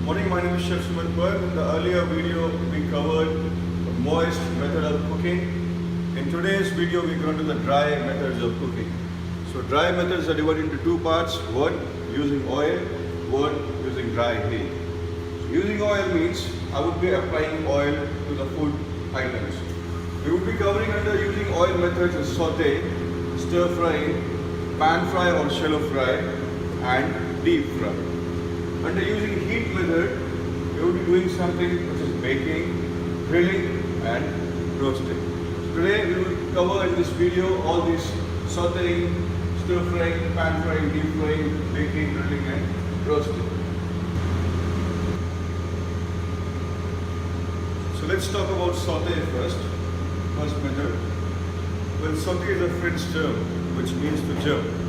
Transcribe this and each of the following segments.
Morning, my name is Chef Sumant Goyal. In the earlier video, we covered the moist method of cooking. In today's video, we're going to the dry methods of cooking. So dry methods are divided into two parts. One, using oil. One, using dry heat. So using oil means I would be applying oil to the food items. We would be covering under using oil methods as saute, stir frying, pan fry or shallow fry, and deep fry. Under using heat method, we will be doing something which is baking, grilling and roasting. So today we will cover in this video all these sauteing, stir frying, pan frying, deep frying, baking, grilling and roasting. So let's talk about saute first method. Well, saute is a French term which means to jump.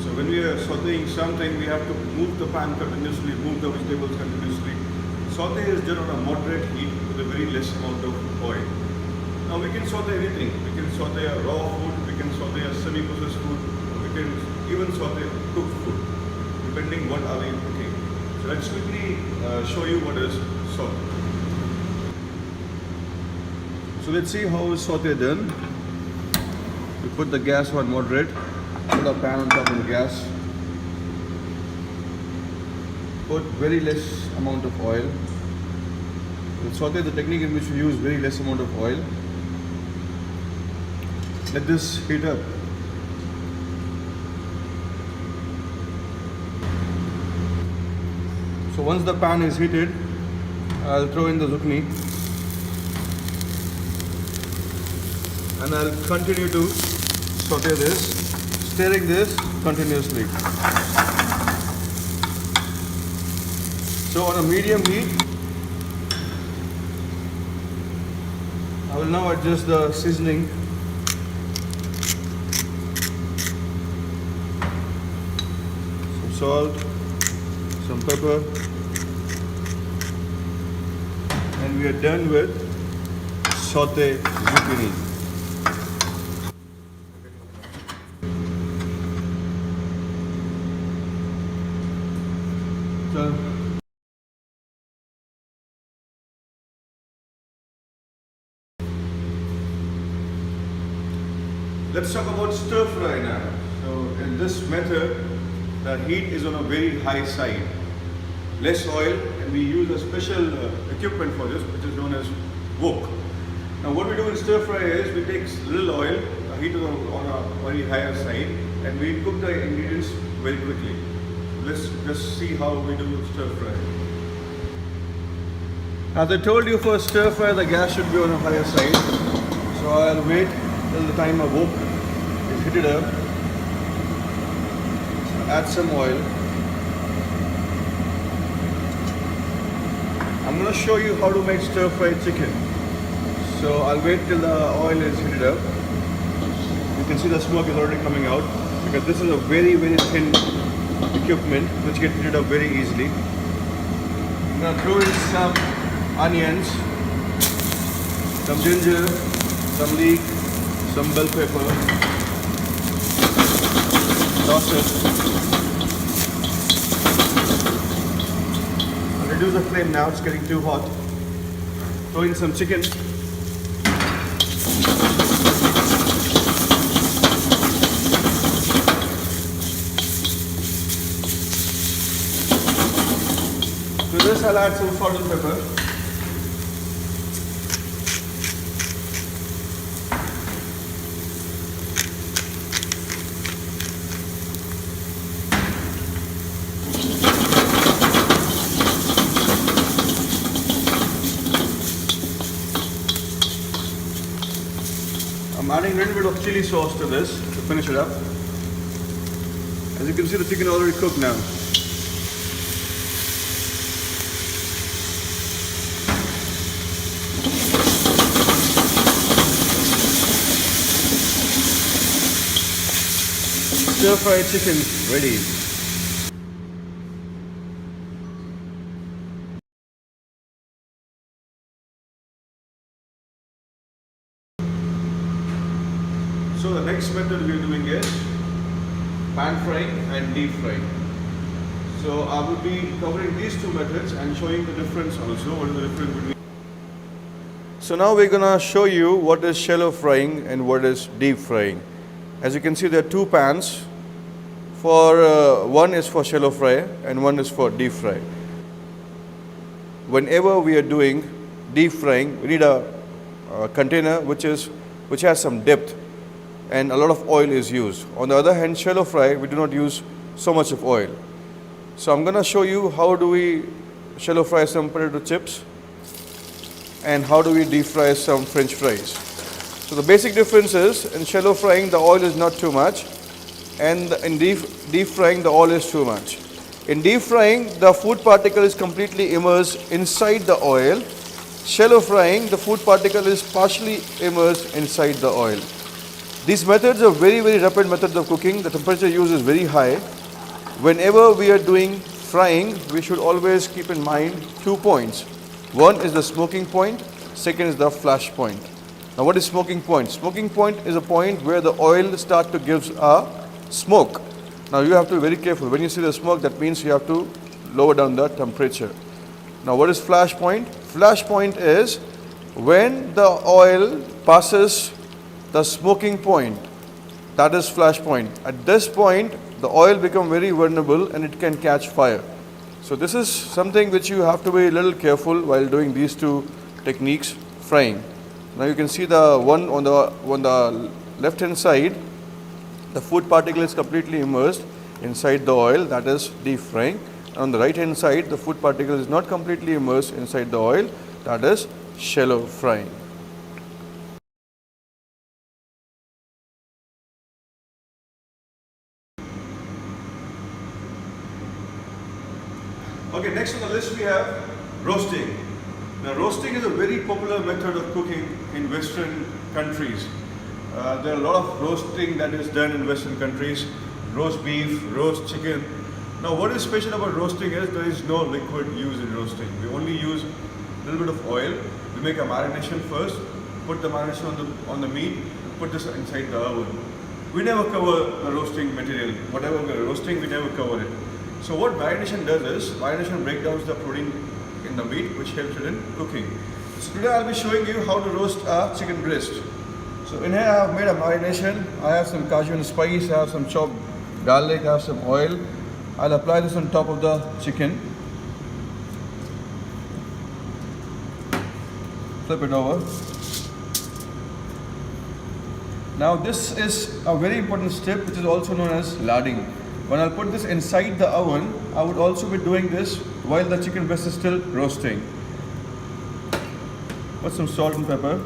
So when we are sauteing something, we have to move the pan continuously, move the vegetables continuously. Saute is done on a moderate heat with a very less amount of oil. Now we can saute anything. We can saute a raw food, we can saute a semi-processed food, we can even saute cooked food, depending what are we cooking. So let's quickly show you what is saute. So let's see how is saute done. We put the gas on moderate. Put a pan on top of the gas. Put very less amount of oil. With saute, the technique in which we use very less amount of oil. Let this heat up. So once the pan is heated, I'll throw in the zucchini and I'll continue to saute this, stirring this continuously. So on a medium heat, I will now adjust the seasoning. Some salt, some pepper, and we are done with saute zucchini. So let's talk about stir fry now. So in this method, the heat is on a very high side. Less oil, and we use a special equipment for this, which is known as wok. Now what we do in stir fry is we take little oil, heat is on a very higher side, and we cook the ingredients very quickly. Let's just see how we do stir fry. As I told you, for stir fry the gas should be on a higher side. So I'll wait till the time a wok is heated up. Add some oil. I'm going to show you how to make stir fried chicken. So I'll wait till the oil is heated up. You can see the smoke is already coming out because this is a very thin equipment which gets heated up very easily. I'm going to throw in some onions, some ginger, some leek, some bell pepper, toss it. I'll reduce the flame now, it's getting too hot. Throw in some chicken. To this I'll add some salt and pepper. I'm adding a little bit of chili sauce to this to finish it up. As you can see, the chicken already cooked now. Stir fried chicken ready. So the next method we are doing is pan frying and deep frying. So I will be covering these two methods and showing the difference also. What is the difference between? So now we're gonna show you what is shallow frying and what is deep frying. As you can see, there are two pans. One is for shallow fry and one is for deep fry. Whenever we are doing deep frying, we need a container which has some depth and a lot of oil is used. On the other hand, shallow fry, we do not use so much of oil. So I'm going to show you how do we shallow fry some potato chips and how do we deep fry some French fries. So the basic difference is, in shallow frying the oil is not too much, and in deep frying the oil is too much. In deep frying, the food particle is completely immersed inside the oil. Shallow frying, the food particle is partially immersed inside the oil. These methods are very, very rapid methods of cooking. The temperature used is very high. Whenever we are doing frying, we should always keep in mind 2 points. One is the smoking point, second is the flash point. Now what is smoking point? Smoking point is a point where the oil starts to give a smoke. Now you have to be very careful. When you see the smoke, that means you have to lower down the temperature. Now what is flash point? Flash point is when the oil passes the smoking point. That is flash point. At this point, the oil becomes very vulnerable and it can catch fire. So this is something which you have to be a little careful while doing these two techniques, frying. Now you can see the one on the left hand side, the food particle is completely immersed inside the oil, that is deep frying. And on the right hand side, the food particle is not completely immersed inside the oil, that is shallow frying. Okay, next on the list we have roasting. Now roasting is a very popular method of cooking in Western countries. There are a lot of roasting that is done in Western countries. Roast beef, roast chicken. Now what is special about roasting is there is no liquid used in roasting. We only use a little bit of oil. We make a marination first, put the marination on the meat, put this inside the oven. We never cover the roasting material. Whatever we are roasting, we never cover it. So what marination does is, marination breaks down the protein in the meat, which helps it in cooking. So today I'll be showing you how to roast a chicken breast. So in here I have made a marination. I have some cashew and spice, I have some chopped garlic, I have some oil. I'll apply this on top of the chicken. Flip it over. Now this is a very important step which is also known as larding. When I'll put this inside the oven, I would also be doing this while the chicken breast is still roasting. Put some salt and pepper.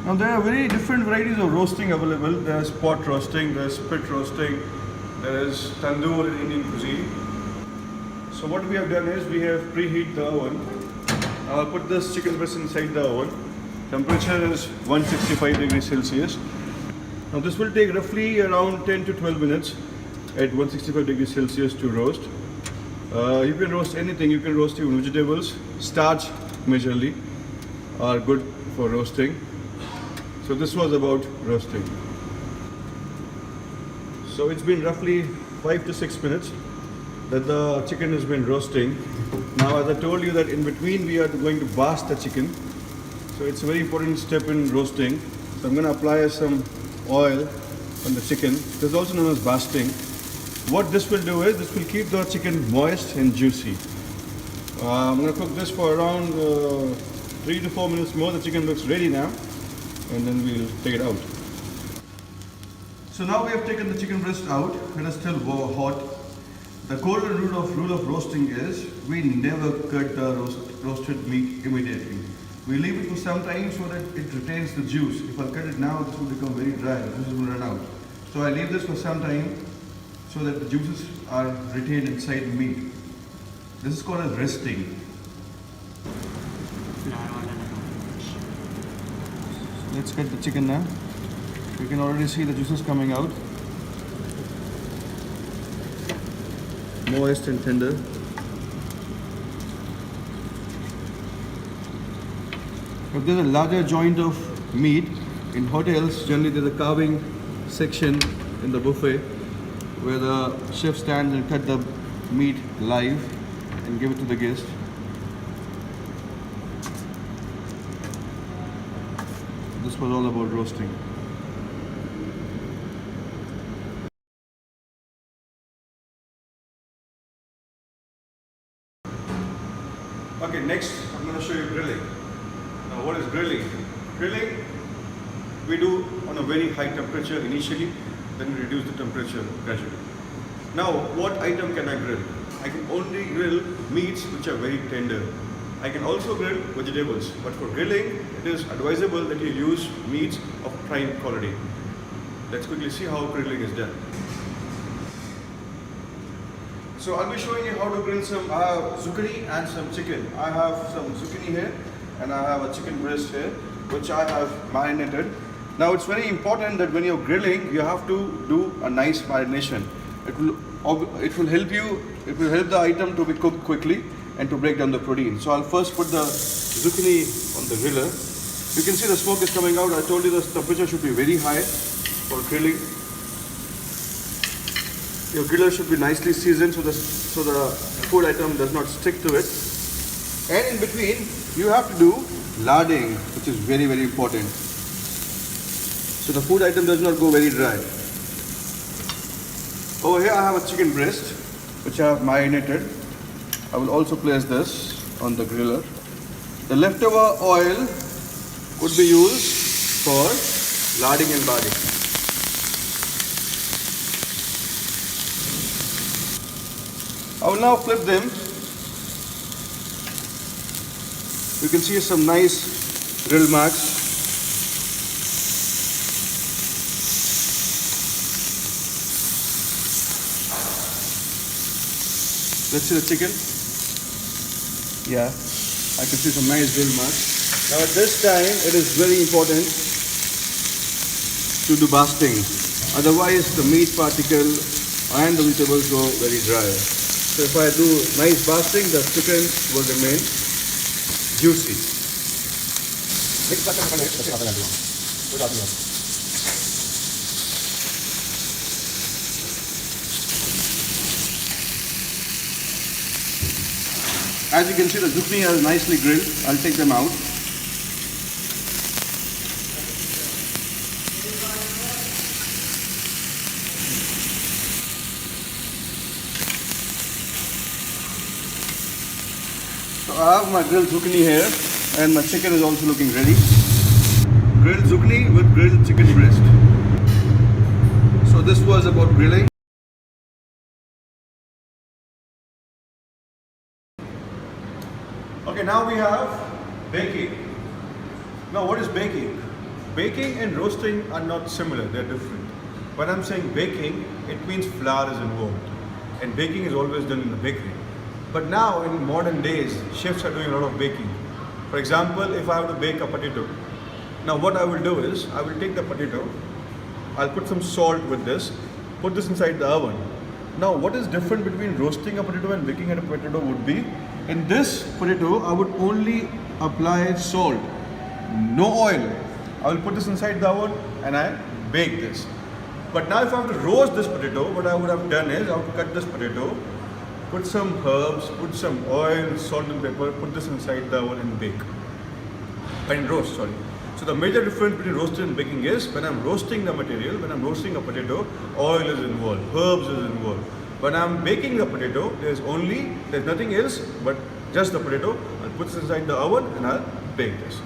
Now there are very different varieties of roasting available. There is pot roasting, there is spit roasting, there is tandoor in Indian cuisine. So what we have done is we have preheat the oven. Now I'll put this chicken breast inside the oven. Temperature is 165 degrees Celsius. Now this will take roughly around 10 to 12 minutes at 165 degrees Celsius to roast. You can roast anything. You can roast even vegetables. Starch majorly are good for roasting. So this was about roasting. So it's been roughly 5 to 6 minutes that the chicken has been roasting. Now as I told you that in between we are going to baste the chicken. So it's a very important step in roasting. So I'm going to apply some oil on the chicken. This is also known as basting. What this will do is this will keep the chicken moist and juicy. I'm going to cook this for around 3 to 4 minutes more. The chicken looks ready now. And then we'll take it out. So now we have taken the chicken breast out. It is still hot. The golden rule of roasting is we never cut the roasted meat immediately. We leave it for some time so that it retains the juice. If I cut it now, this will become very dry. The juices will run out. So I leave this for some time so that the juices are retained inside the meat. This is called as resting. Let's cut the chicken now. You can already see the juices coming out. Moist and tender. If there's a larger joint of meat, In hotels, generally there's a carving section in the buffet where the chef stands and cut the meat live and give it to the guest. This was all about roasting. Okay, next I'm going to show you grilling. Now what is grilling? Grilling we do on a very high temperature initially, then we reduce the temperature gradually. Now what item can I grill? I can only grill meats which are very tender. I can also grill vegetables, but for grilling it is advisable that you use meats of prime quality. Let's quickly see how grilling is done. So I'll be showing you how to grill some zucchini and some chicken. I have some zucchini here and I have a chicken breast here which I have marinated. Now it's very important that when you're grilling you have to do a nice marination. It will help the item to be cooked quickly and to break down the protein. So I'll first put the zucchini on the griller. You can see the smoke is coming out. I told you the temperature should be very high for grilling. Your griller should be nicely seasoned so the food item does not stick to it. And in between, you have to do larding, which is very, very important. So the food item does not go very dry. Over here, I have a chicken breast, which I have marinated. I will also place this on the griller. The leftover oil could be used for larding and barding. I will now flip them. You can see some nice grill marks. Let's see the chicken. Yeah, I can see some nice grill marks. Now at this time, it is very important to do basting. Otherwise, the meat particle and the vegetables go very dry. So if I do nice basting, the chicken will remain juicy. As you can see, the zucchini are nicely grilled. I'll take them out. So I have my grilled zucchini here and my chicken is also looking ready. Grilled zucchini with grilled chicken breast. So this was about grilling. Okay, now we have baking. Now what is baking? Baking and roasting are not similar, they're different. When I'm saying baking, it means flour is involved. And baking is always done in the bakery. But now in modern days, chefs are doing a lot of baking. For example, if I have to bake a potato, now what I will do is, I will take the potato, I'll put some salt with this, put this inside the oven. Now what is different between roasting a potato and baking a potato would be, in this potato, I would only apply salt, no oil. I will put this inside the oven and I bake this. But now if I have to roast this potato, what I would have done is, I would cut this potato, put some herbs, put some oil, salt and pepper, put this inside the oven and bake. And roast, sorry. So the major difference between roasting and baking is, when I'm roasting the material, when I'm roasting a potato, oil is involved, herbs is involved. When I'm baking the potato, there's nothing else but just the potato. I'll put this inside the oven and I'll bake this.